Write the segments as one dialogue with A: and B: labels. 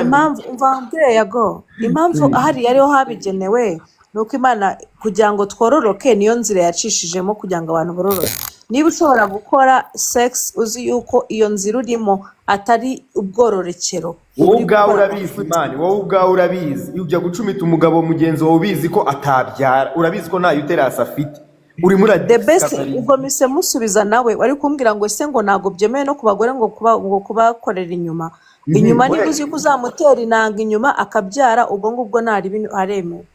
A: impamvu umva Yago impamvu ahari ariho habigenewe nuko Imana kugira ngo twororoke niyo nzira yacishijemo kugira ngo abantu bororoke. Niba ushobora gukora sex uzi yuko iyo nzira urimo atari ubwororokero,
B: wowe ubwawe urabizi mani, wowe ubwawe urabizi iyo ujya gucumita umugabo mugenzi wawe ubizi ko atabyara, urabizi ko ntayo uterasi afite, urimo
A: the best ubwo mise musubiza nawe wari kumbwira ngo ese ngo ntago byemewe no ku bagore ngo kubakorera inyuma niba uzi ko uzamutera inanga inyuma akabyara ubwo ngubwo ntari bintu aremewe.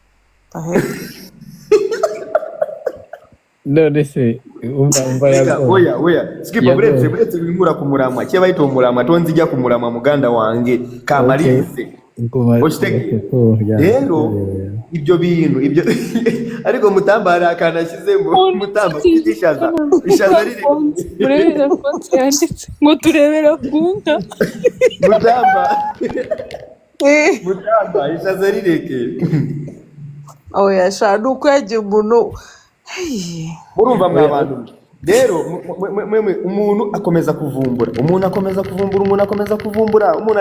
C: none se umva Yago
B: oya skipa buretse bimura kumurama cye bayito umurama tonzi ijya kumurama muganda wange kamarize rero ibyo bintu ibyo ariko mutambara akanashyizemo mutamba ishaza riri
D: urebe konti yanditse ngo turebera kunka
B: mutamba ishaza rireke
A: oya shana uko yagiye umuntu
B: murumva mwabantu rero umuntu akomeza kuvumbura umuntu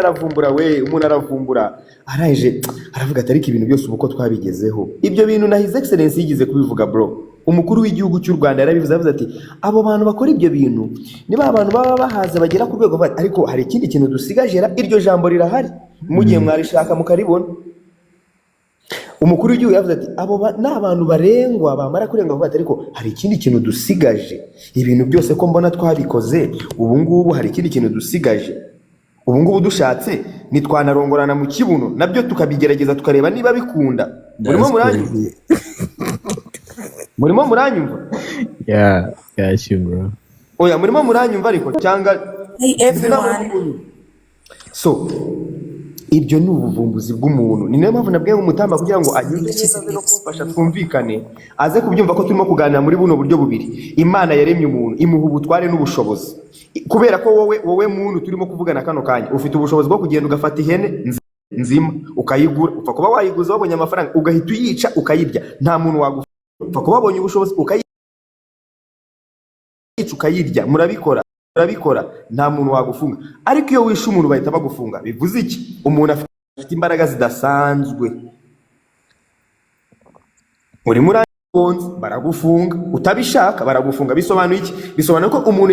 B: aravumbura araje aravuga ati ariko ibintu byose uko twabigezeho ibyo bintu na his excellence yigize kubivuga bro. Umukuru w'igihugu cy'u Rwanda yarabivuze avuze ati abo bantu bakora ibyo bintu niba abantu baba bahaza bagera ku rwego ariko hari ikindi kintu dusigaje iryo jambo rirahari mugiye mwarishaka mukaribona. Umukuru w'igihugu yavuze ati abo ni abantu barengwa bamara kurenga vuba ariko hari ikindi kintu dusigaje, ibintu byose ko mbona twabikoze ubu ngubu hari ikindi kintu dusigaje, ubu ngubu dushatse nitwanarongorana mu kibuno nabyo tukabigerageza tukareba niba bikunda. Murimo muranyumva
C: yeah bro
B: oya murimo muranyumva ariko cyangwa so ibyo ni ubuvumbuzi bw'umuntu. Ni nayo mpamvu nabwiye umutamba kugira ngo anyuze no kumfasha twumvikane aze kubyumva ko turimo kuganira muri buno buryo bubiri. Imana yaremye umuntu imuha ubutware n'ubushobozi, kubera ko wowe muntu turimo kuvugana kano kanya ufite ubushobozi bwo kugenda ugafata ihene nzima ukayigura, upfa kuba wayiguza wabonye amafaranga ugahita uyica ukayirya, nta muntu wagufasha. Upfa kuba wabonye ubushobozi ukayica ukayirya, murabikora nta muntu wagufunga. Ariko iyo wishe umuntu bahita bagufunga. Bivuze iki? Umuntu afite imbaraga zidasanzwe, muri baragufunga, utabishaka baragufunga. Bisobanuye iki? Bisobanuye ko umuntu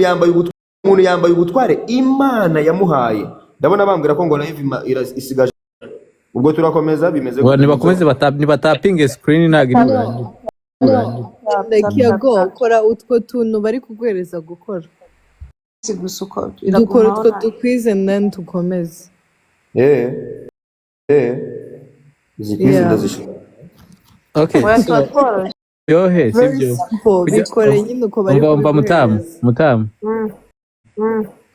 B: yambaye ubutware Imana yamuhaye. Ndabona bambwira ko ngo live isigaje, ubwo turakomeza bimeze
C: ngo nibakomeze nibatapinge screen ntagirangiye
D: like Yago ukora utwo tuntu bari kugwereza gukora
A: gusuka
D: dukora utwo dukwize then tukomeze
B: zikwize ndazishaka.
C: Okay yohe sibyo
D: bikore nyine uko bari
C: umva mutamu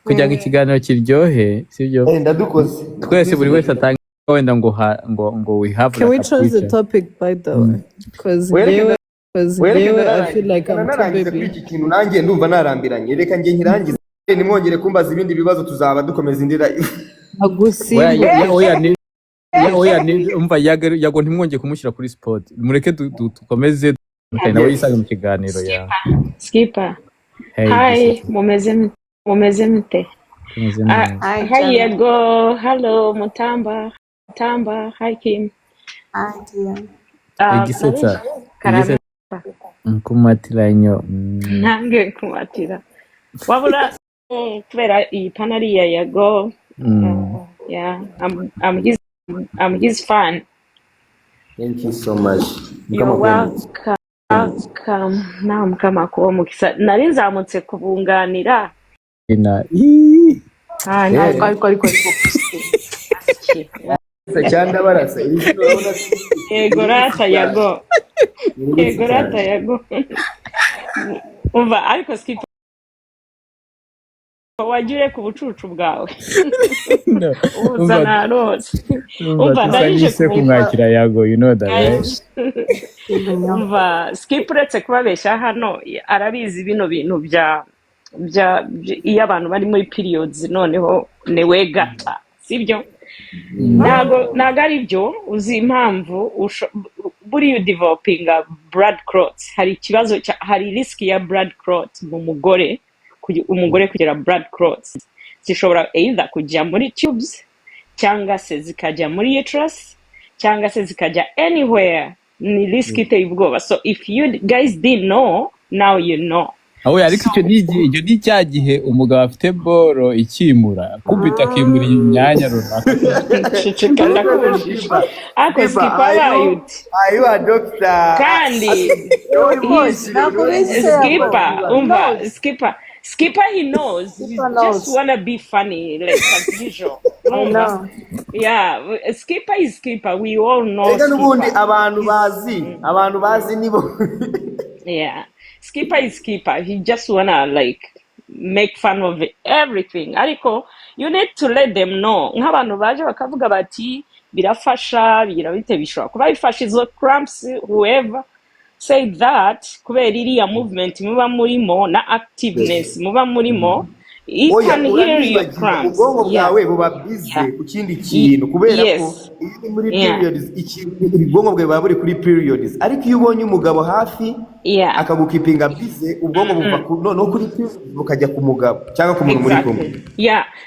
C: kugira ngo ikiganiro kiryohe sibyo
B: ndadukoze
C: twese buri wese atanga wenda ngo we have.
D: Can we choose the topic by the way? Because I feel like I'm too baby.
B: Ikintu nanjye ndumva narambiranye, reka ngiye nkirangize nimwongere kumbaza ibindi bibazo tuzaba dukomeza indira.
C: Oya ni umva Yago ntimwongeye kumushyira kuri spot, mureke dukomeze nawe yisange mu kiganiro ya
E: Skipper. Hi, mumeze mute? Hi Yago, hello Mutamba, hi Kim.
A: Hi dear.
C: Igisetsa kumatira inyo
E: nange kumatira wabura kubera iyi panari ya Yago. Yeah, I'm his fan.
B: Thank you so much.
E: You're welcome. Naam kama kuwa mukisa nari nzamutse kubunganira
A: ariko
B: cyanda barasa
E: Yego rata Yago umva ariko Skip wajure ku bucucu bwawe uzana rose umva
C: ndayije kumwakira Yago, you know that right?
E: umva Skip uretse kubabesha hano arabizi bino bintu bya iyo abantu bari muri periods noneho newegata sibyo. Ntago ari byo uzi impamvu buri developing blood clots hari ikibazo hari risk ya blood clots mu umugore kugira blood clots zishobora either kujya muri tubes cyangwa se zikajya muri uterus cyangwa se zikajya anywhere, ni risk iteye ubwoba. So if you guys didn't know, now you know.
C: aho ariko icyo ni cya gihe umugabo afite boro ikimura kubita akimura imyanya runaka.
E: Ceceka ndakubujije ariko skipa bayuti
B: ayiwa doctor
E: kandi skipper he knows. He just wanna be funny like as usual. Yeah, skipper is skipper. We all know
B: skipper. N'ubundi abantu bazi nibo.
E: Yeah, skipper is skipper. He just wanna like make fun of everything. Ariko you need to let them know. Nk'abantu baje bakavuga bati birafasha bigira bite bishobora kuba bifasha izo cramps, whoever say that kubera iriya movement muba murimo na activeness muba murimo, it can hear your cramps.
B: Ubwonko bwawe buba busy ku kindi kintu kubera ko iyo muri periods ubwonko bwawe buba buri kuri periods, ariko iyo ubonye umugabo hafi akagukipinga busy ubwonko buva no kuri periods bukajya ku mugabo cyangwa ku muntu muri kumwe.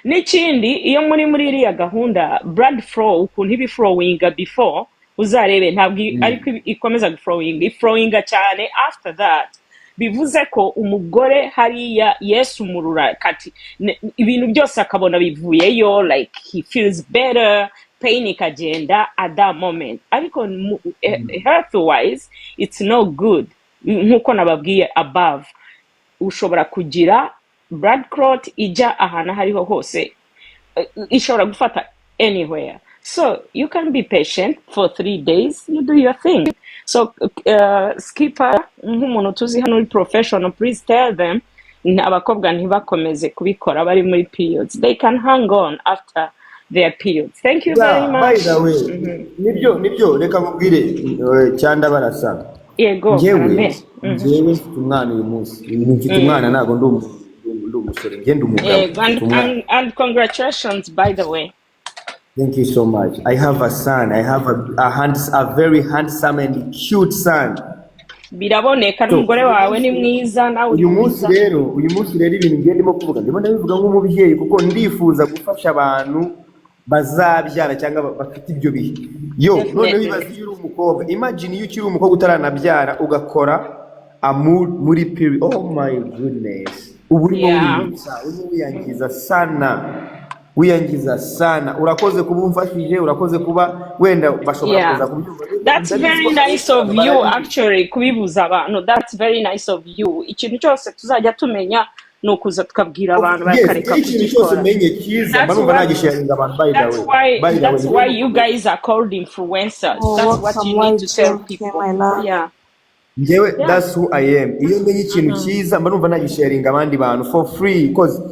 E: N'ikindi iyo muri iriya gahunda blood flow ukuntu ibi flowinga before uzarebe ntabwo ariko ikomeza flowinga cyane after that, bivuze ko umugore hariya Yesu murura kati ibintu byose akabona bivuyeyo, like he feels better, pain ikagenda at that moment. Ariko health wise it's no good. Nkuko nababwiye above, ushobora kugira blood clot ijya ahantu hariho hose, ishobora gufata anywhere. So you can be patient for 3 days, you do your thing. So skipper nk'umuntu tuzi hano professional, please tell them abakobwa ntibakomeze kubikora bari muri periods. They can hang on after their periods. Thank you very much.
B: By the way, nibyo reka mubwire cyanda barasa.
E: Yego
B: njyewe mfite umwana uyu munsi, mfite umwana ntago ndi umusore, ngende umugabo.
E: And congratulations by the way.
B: Thank you so much. I have a son. I have a very handsome and cute son.
E: Biraboneka n'umugore wawe ni mwiza nawe.
B: Uyu munsi rero ibintu ngiye ndimo kuvuga ndabivuga nk'umubyeyi kuko ndifuza gufasha abantu bazabyara cyangwa bafite ibyo bihe. None bibaza iyo uri umukobwa, imagine iyo ukiri umukobwa utaranabyara ugakora muri period. Oh my goodness. Urimo wiyangiza sana. Urakoze kuba umfashije, urakoze kuba wenda bashobora kuza kubyumva.
E: That's very nice of you actually kubibuza abantu. That's very nice of you. Ikintu cyose tuzajya tumenya no kuza tukabwira abantu bakareka
B: kugikora.
E: That's why you guys are called influencers. That's what you need to tell people. Yeah.
B: Ngewe that's who I am. Iyo menye ikintu cyiza mba numva nagisharinga abandi bantu for free cause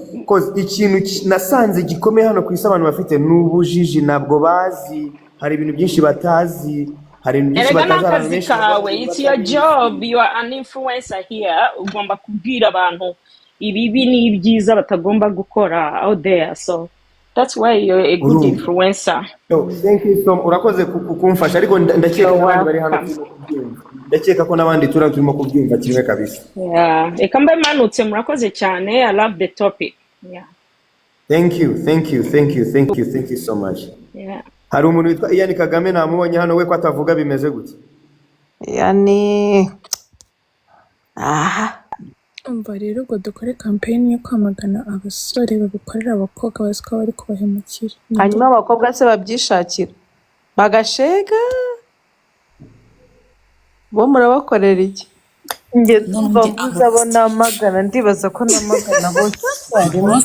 B: ikintu nasanze gikomeye hano ku isi abantu bafite n'ubujiji, ntabwo bazi, hari ibintu byinshi batazi, hari ibintu byinshi
E: batazi. It's your job, you are an influencer here. Ugomba kubwira abantu ibibi n'ibyiza batagomba gukora out there. So that's why you're a good influencer.
B: So thank you so much. Urakoze kumfasha, ariko ndakeka abandi bari hano kubyumva. Ndakeka ko nabandi turimo kubyumva kimwe kabisa.
E: Reka mbe manutse, murakoze cyane. I love the topic.
B: Thank you so much. Hari umuntu witwa Ian Kagame namubonye hano, we ko atavuga bimeze gute?
A: Yani
F: umva rero ngo dukore campaign yo kwamagana abasore babikorera abakobwa baziko bari kubahemukira,
A: hanyuma abakobwa se babyishakira bagashega, bo murabakorera iki? Nge ndumva muzabona amagana, ndibaza ko namagana bose
B: ariko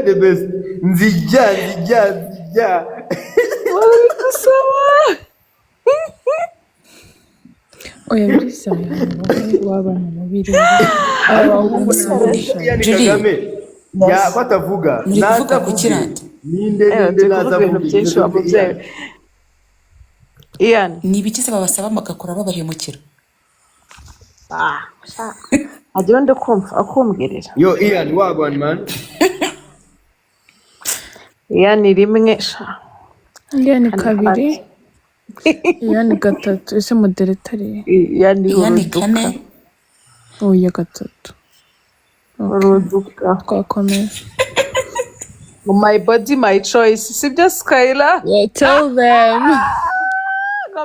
B: the best nzijya
F: oya bisa wabana mubiri
B: Kagame ya batavuga
G: naza kukirata
B: ninde naza
A: kuvuga Ian
G: ni biki se babasaba bagakora babahemukira?
A: agira ndo kumva akumbwirira.
B: Yo Ian wagwan man.
A: Ian rimwe sha,
F: Ian kabiri, Ian gatatu, ese moderatari
A: Ian
G: kane,
F: oya gatatu.
A: Uruduka
F: twakomeye.
A: My body, my choice. Sibyo Skyla?
D: Yeah, tell them.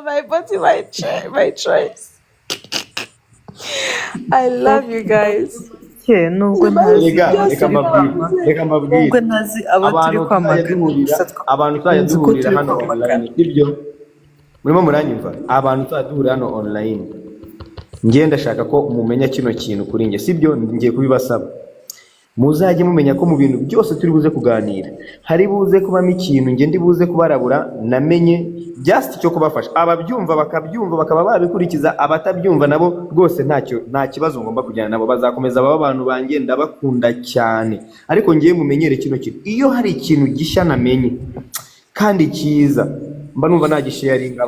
A: My body, my choice. I love you guys.
D: Nubwo
A: Ibibazo
D: ntazi
B: Rega,
D: abo
A: byose
B: reka
D: turi
B: mbabwire,
A: mwavuze.
D: kwamagana,
B: reka mbabwire.
D: nubwo ntazi abo turi kwamagana, gusa
B: Abantu tuzajya
D: nzi ko
B: duhurira
D: turi
B: hano
D: kwamagana.
B: online, sibyo? Murimo muranyumva? Abantu tuzajya duhurira hano online. Ngiye ndashaka ko mumenya kino kintu kuri njye, sibyo? Ngiye kubibasaba. Muzajye mumenya ko mu bintu byose turi buze kuganira hari buze kubamo ikintu nge ndi buze kubarabura namenye just cyo kubafasha ababyumva bakabyumva bakaba babikurikiza abatabyumva nabo rwose nta kibazo ngomba kujyana nabo bazakomeza baba abantu banjye ndabakunda cyane ariko ngiye mumenyere kino kintu iyo hari ikintu gishya namenye kandi cyiza mba numva nagisharinga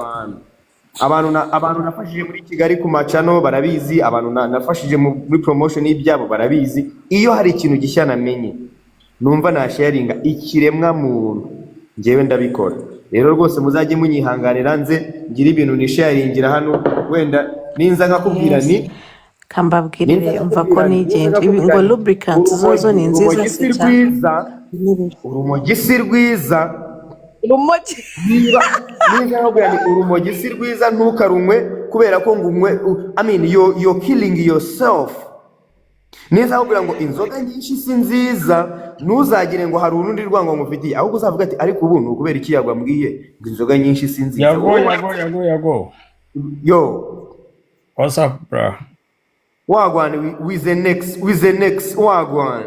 B: abantu nafashije muri Kigali ku macano barabizi abantu nafashije muri promotion y'ibyabo barabizi iyo hari ikintu gishya namenye numva nasharinga ikiremwa muntu ngewe ndabikora rero rwose muzajye munyihanganira nze ngira ibintu nisharingira hano wenda ninza nkakubwira ni
A: Kambabwirire umva ko nigenje ibi ngo lubricant zozo ni nziza se cyane
B: urumogi si rwiza
A: urumogi
B: niba nkubwira ni urumogi si rwiza ntukarumwe kubera ko ngumwe I mean you're killing yourself neza nkubwira ngo inzoga nyinshi si nziza ntuzagire ngo hari urundi rwango ngufitiye ahubwo uzavuga ati ariko ubu ni ukubera iki yagwambwiye ngo inzoga nyinshi si nziza
H: Yago.
B: yo
H: What's up, bro?
B: wagwan with the next wagwan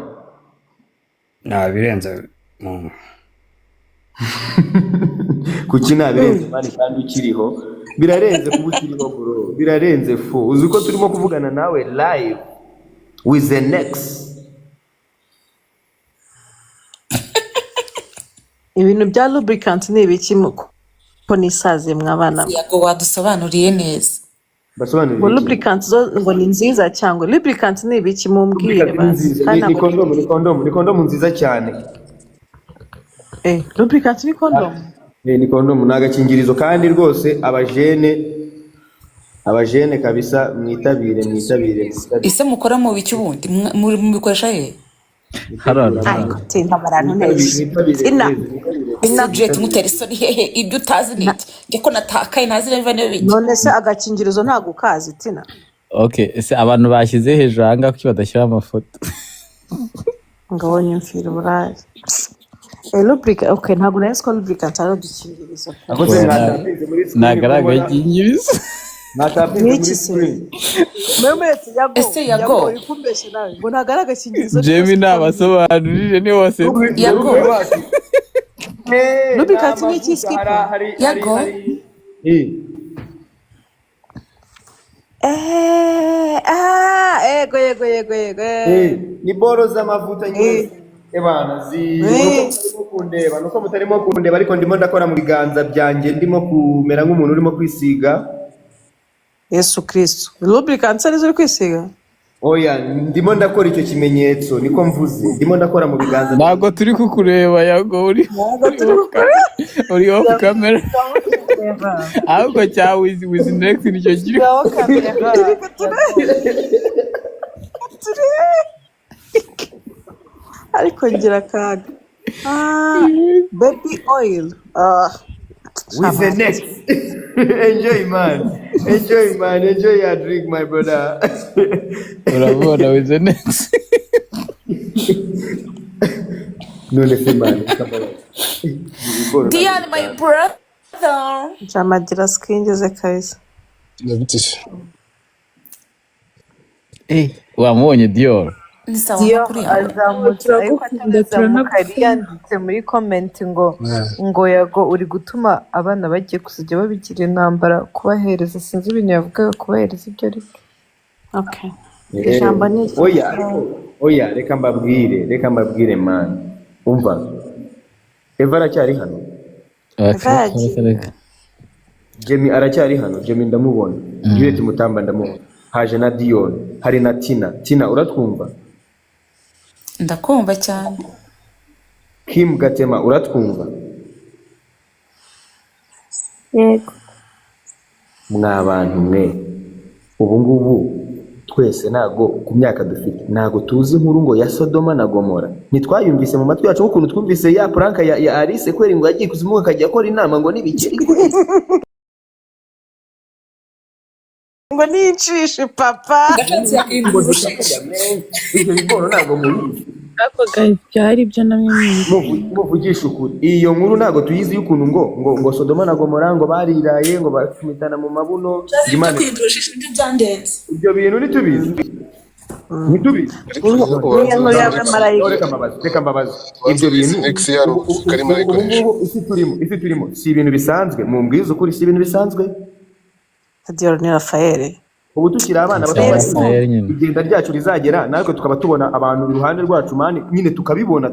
H: Birenze.
B: kuki nabirenze mani kandi ukiriho birarenze kuba ukiriho bro birarenze fu uzi ko turimo kuvugana nawe live with the next
A: ibintu bya lubricant ni ibiki ko nisaze mwabana
G: Yago wadusobanuriye neza.
B: basobanurira
A: ngo lubricant zo ngo ni nziza cyangwa lubricant ni ibiki mumbwire basi
B: ni kondomu nziza cyane
A: lubricant ni kondomu
B: ni kondomu ni agakingirizo kandi rwose abajene kabisa mwitabire
G: Ese mukora mu biki ubundi mubikoresha he?
A: ariko tinda abantu neza
G: Subject mutera isoni hehe ibyo utazi niki nge ko natakaye ntazi niba niyo biki
A: none se agakingirizo ntago kazi tina
C: Okay, ese abantu bashyize hejuru hanga kuki badashyira amafoto
A: ngabonye mfira burayi lubricant okay ntago nari ko lubricant ari udukingirizo
C: nagaragaye ingirizo
B: natapinze muri
A: Memetse
G: Ese Yago
A: ikumbeshe nawe ngo ntagaragaye agakingirizo
C: Jamie nabasobanurije ni wose
G: Yago
A: lubricant ni iki skip
G: Yago
A: yego
B: ni boro z'amavuta nyine ebana nuko mutarimo kundeba ariko ndimo ndakora mu biganza byanjye ndimo kumera nk'umuntu urimo kwisiga
A: Yesu Kristo lubricant arizo uri kwisiga
B: oya ndimo ndakora icyo kimenyetso niko mvuze ndimo ndakora mu biganza
C: ntabwo turi kukureba Yago uri off camera ahubwo cya with next nicyo kiri
A: ariko ngira akaga baby oil
B: with the next enjoy your drink my brother
C: urabona with the next
B: none se man
G: Diane my brother
A: Jamagira skingeze kaisa
C: wamubonye Dior
G: ni sawa makuru yawe
D: azamutse ariko atanazamuka yanditse muri comment ngo Yago uri gutuma abana bagiye kuzajya babigira intambara kubahereza sinzi ibintu yavugaga kubahereza ibyo ari
A: okay ijambo ni
B: oya reka mbabwire man umva Eva aracyari hano Jamie aracyari hano Jamie ndamubona Juliet Mutamba ndamubona haje na Dion hari na Tina uratwumva
G: ndakumva cyane
B: Kim Gatema uratwumva
F: yego
B: mwa bantu mwe ubu ngubu twese nago ku myaka dufite nago tuzi inkuru ngo ya Sodoma na Gomora ntitwayumvise mu matwi yacu nk'ukuntu twumvise ya pranka ya Alice kweri ngo yagiye kuzimuka akajya akora inama ngo nibikeri
A: ngo nicishe papa
G: Gatanze yakimbushije.
B: ibyo bigoro ntabwo mubizi
F: ariko guys byari byo namwe
B: muvugisha ukuri iyo nkuru ntabwo tuyizi y'ukuntu ngo Sodoma na Gomora ngo bariraye ngo bakumitana mu mabuno
G: Imana kwindushije ibyo byandenze.
B: ibyo bintu nitubizi nitubizi reka mbabazi ibyo bintu isi turimo si ibintu bisanzwe mu mbwizo ukuri si ibintu bisanzwe
A: Dior ni Rafael
B: ubu tukiri abana bato igenda ryacu rizagera natwe tukaba tubona abantu iruhande rwacu mani nyine tukabibona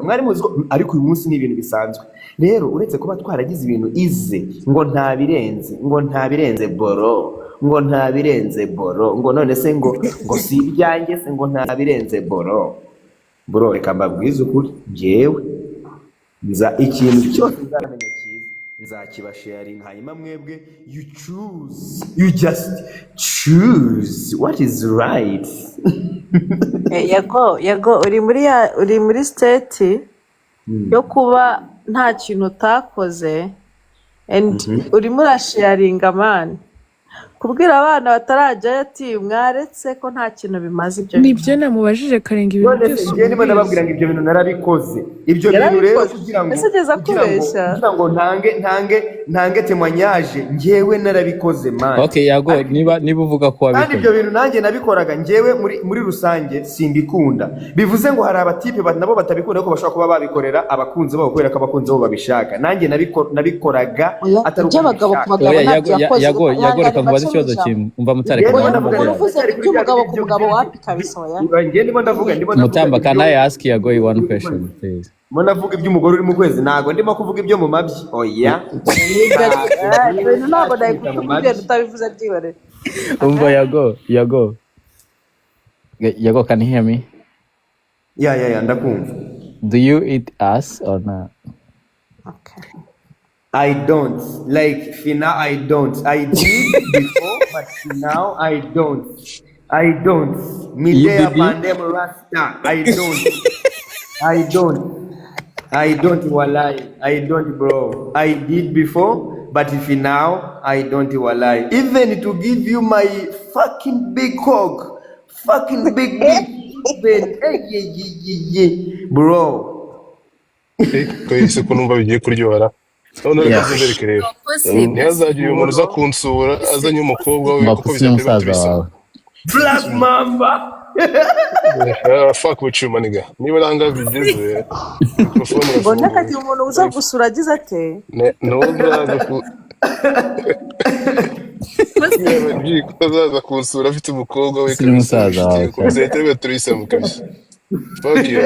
B: mwari muzi ko ariko uyu munsi ni ibintu bisanzwe rero uretse kuba twaragize ibintu ize ngo ntabirenze boro ngo none se ngo si ibyanjye se ngo ntabirenze boro reka mbabwize ukuri njyewe nza ikintu cyose nzamenya nzakibasharing hanyuma mwebwe you just choose what is right.
A: Yago uri muri state yo kuba nta kintu utakoze and urimo urasharinga man kubwira abana batarajyayo ati mwaretse ko nta kintu bimaze ibyo
F: nibyo namubajije karenga ibintu byose
B: ngiye ndimo ndababwira ngo ibyo bintu narabikoze ibyo bintu rero kugira ngo ntange témoignage njyewe narabikoze man
C: okay Yago niba uvuga ko wabikoze
B: kandi ibyo bintu nanjye nabikoraga njyewe muri rusange simbikunda bivuze ngo hari abatipe nabo batabikunda ko bashobora kuba babikorera abakunzi babo kubera ko abakunzi babo babishaka nanjye nabikoraga atari
A: abagabo ku bagabo
C: Yago reka mubaze ikibazo kimwe umva mutareka
A: cy'umugabo ku mugabo wapi kabisa oya
B: ngiye ndimo ndavuga
C: Mutamba can I ask Yago one question please
B: mo navuga iby'umugore uri mu kwezi nago ndimo kuvuga ibyo mu mabyi oya
A: ntabwo ndayikubwira utabivuze byibare
C: umva Yago can you hear me
B: yeah ndakumva
C: do you eat ass or not
A: okay
B: I don't. Like, for now, I don't. I did before, but for now, I don't. Midea pandem rasta. I don't, walai. I don't, bro. I did before, but for now, I don't, walai. Even to give you my fucking big hog. Fucking big even. Hey, bro.
I: Kwese ko numva bigiye kuryohara. None reka nzereke rero. Ntihazagira umuntu uza kunsura azanye umukobwa we kuko bizatubisa.
B: Black Mamba.
I: Fuck with you maniga. Niba nanga bigeze.
A: Mbona kati umuntu uza gusura agize ate?
I: No byaza ku Azaza kunsura afite umukobwa we
C: umusaza wawe.
I: Kuzahita turisa mu kabisa. Fuck you.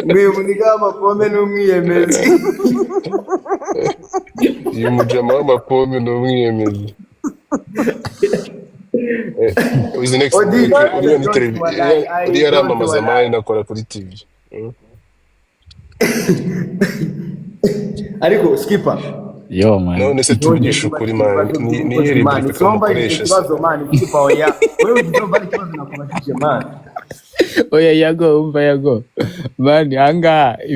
B: Mwimuniga amapome n'umwiyemezi.
I: Iyo mujama amapome n'umwiyemezi. Uzi next week uri aramamaza mari nakora kuri TV.
B: Ariko skipper
C: yo man
I: none se tuvugisha ukuri man ni yeri dukoresha
B: ikibazo man skipper oya wewe uzumva ikibazo nakubajije man
C: oya Yago umva Yago man anga